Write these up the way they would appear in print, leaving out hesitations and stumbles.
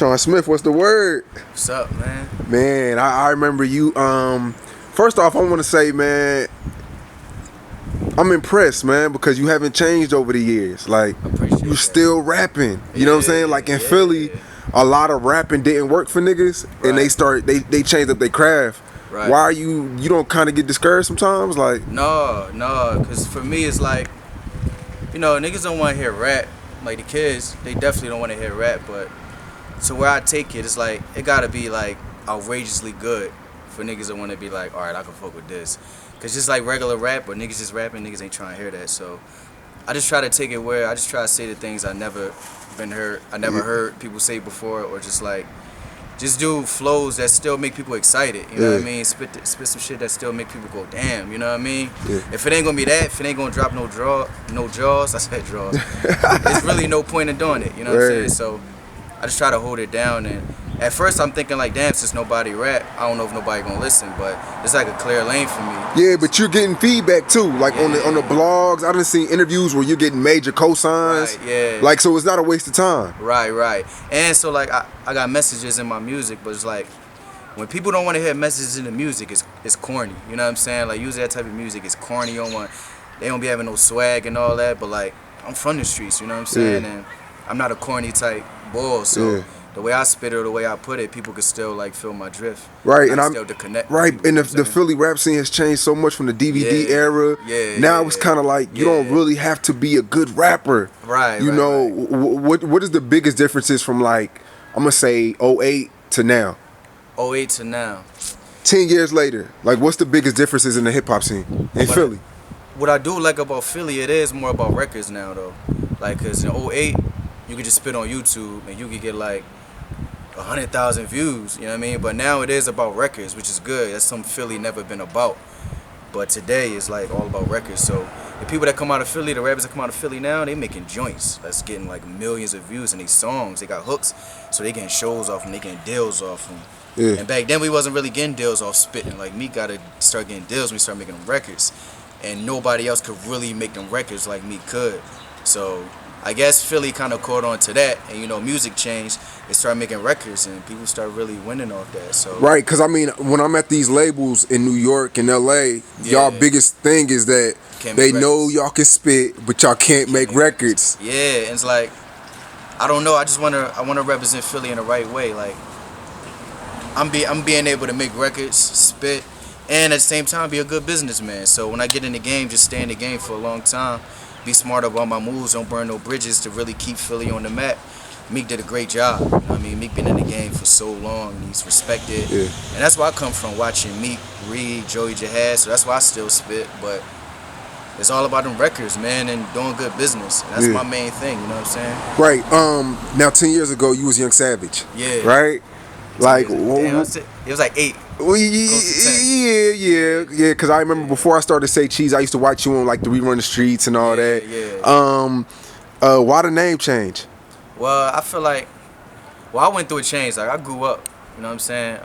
Shawn Smith, what's the word? What's up, man? Man, I remember you. First off, I want to say, man, I'm impressed, man, because you haven't changed over the years. Like, you still rapping. You know what I'm saying? Like in Philly, a lot of rapping didn't work for niggas, and they changed up their craft. Right. Why are you don't kind of get discouraged sometimes? Like, No, because for me it's like, niggas don't want to hear rap. Like the kids, they definitely don't want to hear rap, but to where I take it, it's like, it gotta be like outrageously good for niggas that want to be like, all right, I can fuck with this. Cause just like regular rap, or niggas just rapping, niggas ain't trying to hear that. So I just try to take it where I just try to say the things I never heard people say before, or just do flows that still make people excited. You know what I mean? Spit some shit that still make people go, damn. You know what I mean? Yeah. If it ain't gonna be that, if it ain't gonna drop no jaws, I said draws. There's really no point in doing it. You know what I'm saying? So I just try to hold it down. And at first I'm thinking like, damn, since nobody rap, I don't know if nobody gonna listen, but it's like a clear lane for me. Yeah, but you're getting feedback too. Like on the blogs, I done seen interviews where you're getting major cosigns. Right, yeah. Like, so it's not a waste of time. Right. And so like I got messages in my music, but it's like, when people don't want to hear messages in the music, it's corny. You know what I'm saying? Like, usually that type of music is corny. They don't be having no swag and all that, but like, I'm from the streets, you know what I'm saying? And I'm not a corny type bull, so the way I spit it or the way I put it, people could still like feel my drift. Right, and I'm still to connect. Right, people, and the Philly rap scene has changed so much from the DVD era. Now it's kind of like you don't really have to be a good rapper. Right. What is the biggest differences from, like, I'm gonna say 08 to now? 08 to now. 10 years later, like, what's the biggest differences in the hip hop scene in Philly? What I do like about Philly, it is more about records now though. Like, cause in 08, you could just spit on YouTube and you could get like 100,000 views, you know what I mean? But now it is about records, which is good. That's something Philly never been about. But today is like all about records. So the people that come out of Philly, the rappers that come out of Philly now, they making joints that's getting like millions of views in these songs. They got hooks, so they getting shows off them, they getting deals off them. And back then we wasn't really getting deals off spitting. Like, Meek gotta start getting deals when we start making them records. And nobody else could really make them records like Meek could. So I guess Philly kind of caught on to that, and music changed. They started making records, and people started really winning off that. So right, because I mean, when I'm at these labels in New York and LA, y'all biggest thing is that they know y'all can spit, but y'all can't make records. Yeah, and it's like, I don't know. I wanna represent Philly in the right way. Like, I'm being able to make records, spit, and at the same time be a good businessman. So when I get in the game, just stay in the game for a long time. Be smart about my moves, don't burn no bridges to really keep Philly on the map. Meek did a great job. You know what I mean? Meek been in the game for so long, and he's respected. And that's where I come from, watching Meek, Reed, Joey Jahaz, so that's why I still spit. But it's all about them records, man, and doing good business. And that's my main thing, you know what I'm saying? Right. Now 10 years ago, you was Young Savage. Yeah. Right? Like, it was like 8. Well, yeah, because I remember before I started to say cheese, I used to watch you on like the Rerun the Streets and all that. Why the name change? Well, I feel like, I went through a change. Like, I grew up, you know what I'm saying?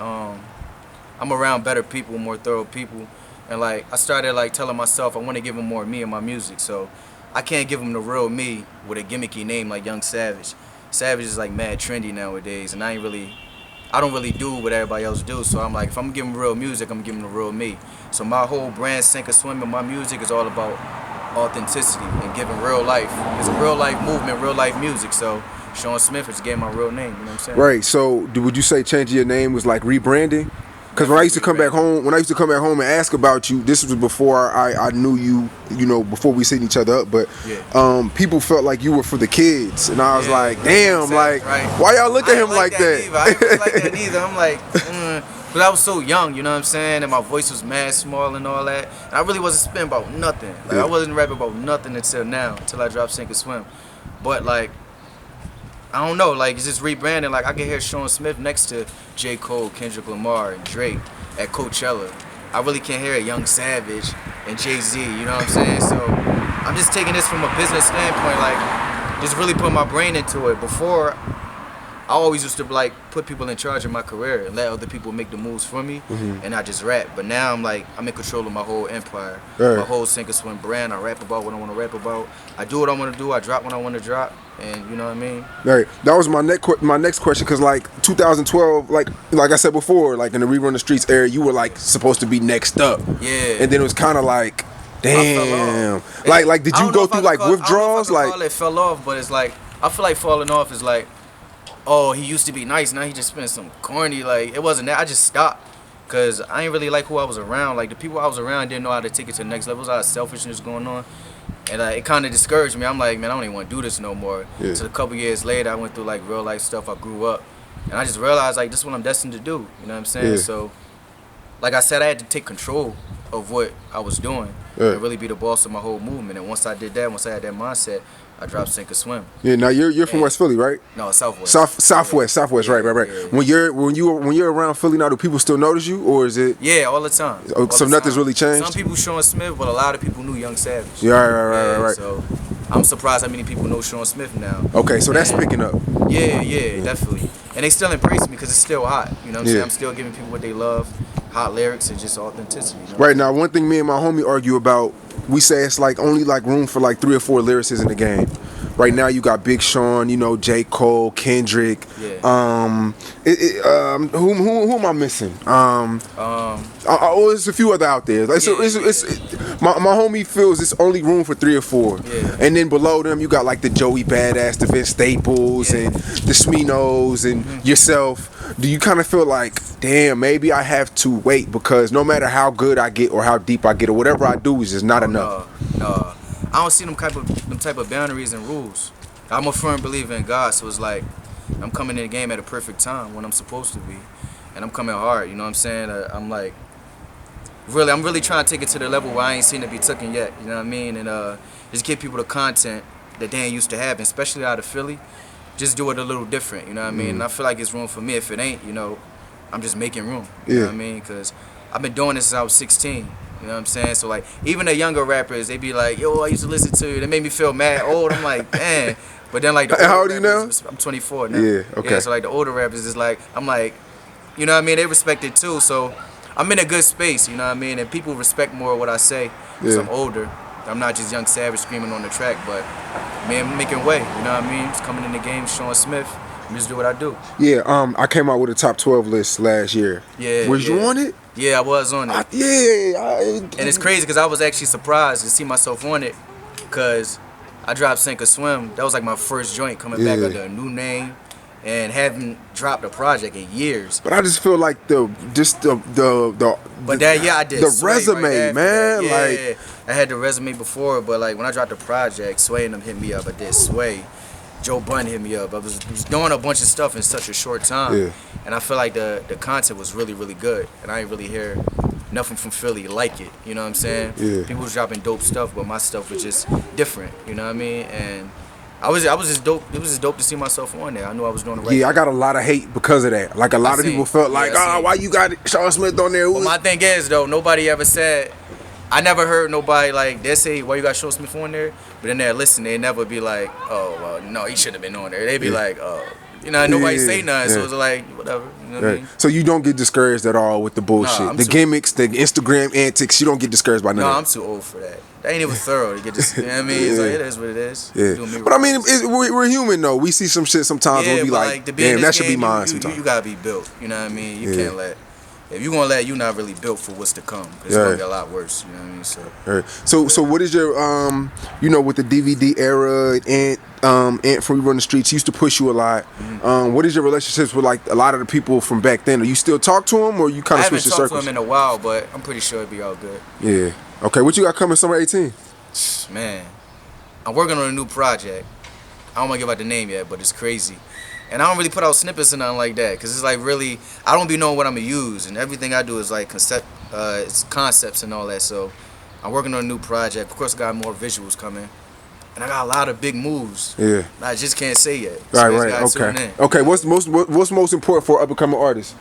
I'm around better people, more thorough people, and like, I started like telling myself I want to give them more of me in my music. So I can't give them the real me with a gimmicky name like Young Savage. Savage is like mad trendy nowadays, and I don't really do what everybody else do, so I'm like, if I'm gonna give them real music, I'm gonna give them the real me. So my whole brand, Sink or Swim, and my music is all about authenticity and giving real life. It's a real life movement, real life music. So Shawn Smith just gave my real name, you know what I'm saying? Right. So would you say changing your name was like rebranding? Because when I used to come back home, and ask about you, this was before I knew you, before we seen each other up. But people felt like you were for the kids, and I was like, damn, like, why y'all look at him like that? I didn't like that either. I'm like, but I was so young, you know what I'm saying, and my voice was mad small and all that. And I really wasn't spitting about nothing. Like, I wasn't rapping about nothing until I dropped Sink or Swim. But like, I don't know, like, it's just rebranding. Like, I can hear Shawn Smith next to J. Cole, Kendrick Lamar, and Drake at Coachella. I really can't hear a Young Savage and Jay-Z, you know what I'm saying? So I'm just taking this from a business standpoint, like, just really putting my brain into it. Before, I always used to like put people in charge of my career and let other people make the moves for me, and I just rap. But now I'm in control of my whole empire, my whole sink or swim brand. I rap about what I want to rap about. I do what I want to do. I drop when I want to drop, and you know what I mean. Right. That was my next question, because like 2012, like I said before, like in the Rerun the Streets era, you were like supposed to be next up. Yeah. And then it was kind of like, damn. Like did you go through like withdrawals? I don't know if I could call it fell off, but it's like I feel like falling off is like, oh, he used to be nice, now he just spent some corny. Like, it wasn't that. I just stopped because I ain't really like who I was around. Like, the people I was around didn't know how to take it to the next level. There was a lot of selfishness going on, and it kind of discouraged me. I'm like, man, I don't even want to do this no more. Yeah. So a couple years later, I went through like real life stuff. I grew up, and I just realized like this is what I'm destined to do. You know what I'm saying? Yeah. So, like I said, I had to take control of what I was doing and really be the boss of my whole movement. And once I did that, once I had that mindset, I dropped Sink or Swim. Yeah, now you're from West Philly, right? No, Southwest. Southwest, yeah, right. Yeah. When you're around Philly now, do people still notice you, or is it? Yeah, all the time. So nothing's really changed. Some people Shawn Smith, but a lot of people knew Young Savage. Yeah, right. So I'm surprised how many people know Shawn Smith now. Okay, so that's picking up. Yeah, definitely. And they still embrace me because it's still hot. You know what I'm saying? I'm still giving people what they love, hot lyrics and just authenticity. You know? Right, now, one thing me and my homie argue about, we say it's like only like room for like 3 or 4 lyricists in the game. Right now, you got Big Sean, you know, J. Cole, Kendrick. Yeah. Who am I missing? There's a few other out there. My homie feels it's only room for 3 or 4. Yeah. And then below them, you got like the Joey Badass, the Vince Staples, and the Sminos, and yourself. Do you kind of feel like, damn, maybe I have to wait because no matter how good I get or how deep I get or whatever I do is just not enough? No. I don't see them type of boundaries and rules. I'm a firm believer in God, so it's like I'm coming in the game at a perfect time when I'm supposed to be, and I'm coming hard. You know what I'm saying? I'm really trying to take it to the level where I ain't seen it be taken yet. You know what I mean? And just give people the content that they ain't used to having, especially out of Philly. Just do it a little different. You know what I mean? And I feel like it's room for me. If it ain't, you know, I'm just making room. You know what I mean? Because I've been doing this since I was 16. You know what I'm saying? So, like, even the younger rappers, they be like, yo, I used to listen to you. They made me feel mad old. I'm like, man. But then, like, the older how old are you now? I'm 24 now. Yeah, okay. Yeah, so, like, the older rappers is like, I'm like, you know what I mean? They respect it, too. So, I'm in a good space, you know what I mean? And people respect more what I say because I'm older. I'm not just Young Savage screaming on the track, but, man, I'm making way. You know what I mean? Just coming in the game, Shawn Smith. Just do what I do. Yeah, I came out with a top 12 list last year. Yeah. Was you on it? Yeah, I was on it. And it's crazy because I was actually surprised to see myself on it because I dropped Sink or Swim. That was like my first joint coming back under a new name and haven't dropped a project in years. But I just feel like I did. The resume, right man. Yeah, like I had the resume before, but like when I dropped the project, Sway and them hit me up. I did Sway. Joe Budden hit me up. I was doing a bunch of stuff in such a short time, and I feel like the content was really, really good. And I ain't really hear nothing from Philly like it. You know what I'm saying? Yeah. People was dropping dope stuff, but my stuff was just different. You know what I mean? And I was just dope. It was just dope to see myself on there. I knew I was doing the right thing. I got a lot of hate because of that. Like a lot of people felt like, why you got Shawn Smith on there? Well, my thing is though, nobody ever said. I never heard nobody like they say why you got Shawn Smith on there, but then they listen, they never be like, oh well, no, he shouldn't have been on there. They be like, oh, you know, nobody say nothing, so it's like whatever. You know what I mean? So you don't get discouraged at all with the bullshit, the gimmicks, the Instagram antics. You don't get discouraged by none. No, I'm too old for that. That ain't even thorough to get this. You know what I mean? It's like, it is what it is. Yeah. But I mean, we're human though. We see some shit sometimes. We'll be like damn, that should be mine. Sometimes you gotta be built. You know what I mean? You can't let. If you're gonna let, you're not really built for what's to come. It's gonna get a lot worse. You know what I mean? So what is your with the DVD era and from Run the Streets used to push you a lot. What is your relationships with like a lot of the people from back then? Are you still talk to them or you kind of switch the circles? I haven't talked to them in a while, but I'm pretty sure it'll be all good. Yeah. Okay. What you got coming summer 18? Man, I'm working on a new project. I don't want to give out the name yet, but it's crazy. And I don't really put out snippets or nothing like that, because it's like really, I don't be knowing what I'm going to use, and everything I do is like it's concepts and all that, so I'm working on a new project. Of course, I got more visuals coming, and I got a lot of big moves. Yeah. I just can't say yet. So right. Okay, what's most important for an up-and-coming artist?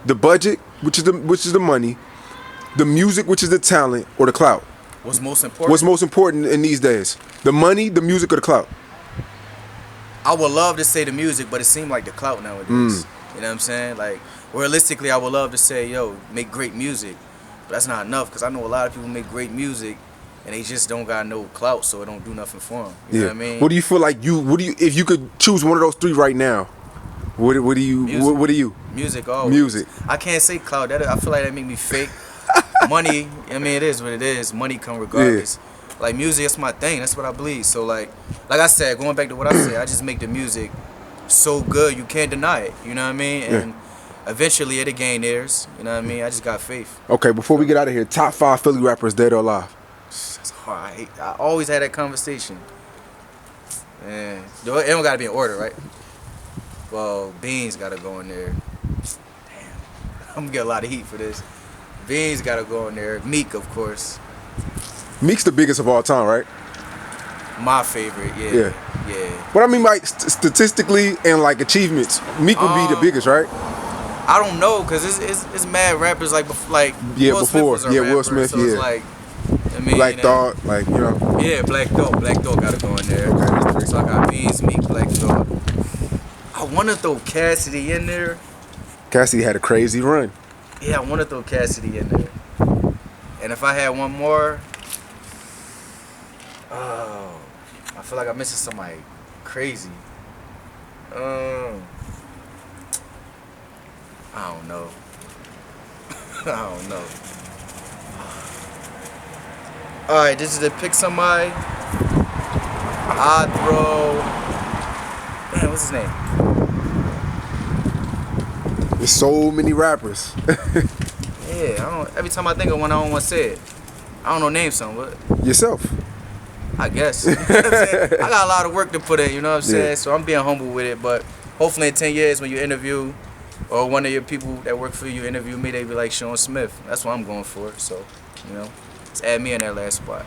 The budget, which is the money, the music, which is the talent, or the clout? What's most important? What's most important in these days? The money, the music, or the clout? I would love to say the music, but it seemed like the clout nowadays. You know what I'm saying? Like, realistically, I would love to say, yo, make great music. But that's not enough, because I know a lot of people make great music, and they just don't got no clout, so it don't do nothing for them. You know what I mean? What do you feel like if you could choose one of those three right now, what do you? Music, always. Music. I can't say clout. I feel like that make me fake. Money, I mean, it is what it is. Money come regardless. Like, music, that's my thing. That's what I believe. So, like I said, going back to what I said, I just make the music so good you can't deny it. You know what I mean? And eventually it'll gain ears. You know what I mean? I just got faith. Okay, before we get out of here, top 5 Philly rappers, dead or alive? That's hard. I always had that conversation. Man, it don't gotta be in order, right? Well, Beans gotta go in there. Damn, I'm gonna get a lot of heat for this. Beans gotta go in there. Meek, of course. Meek's the biggest of all time, right? My favorite, yeah. But I mean, like, statistically and like achievements, Meek would be the biggest, right? I don't know, cause it's mad rappers like Will Smith was a rapper, Will Smith, so it's like, I mean, Black Thought, like, you know. Yeah, Black Thought gotta go in there. Okay. So I got Beans, Meek, Black Thought. I wanna throw Cassidy in there. Cassidy had a crazy run. Yeah, I wanna throw Cassidy in there. And if I had one more, I feel like I'm missing somebody crazy. I don't know. I don't know. Alright, this is to pick somebody. I'd throw. Man, what's his name? There's so many rappers. Yeah, every time I think of one, I don't want to say it. I don't know, name some, but. Yourself. I guess. You know what I'm saying? I got a lot of work to put in, you know what I'm saying? So I'm being humble with it, but hopefully in 10 years when you interview, or one of your people that work for you interview me, they be like Shawn Smith. That's what I'm going for, so, you know, just add me in that last spot.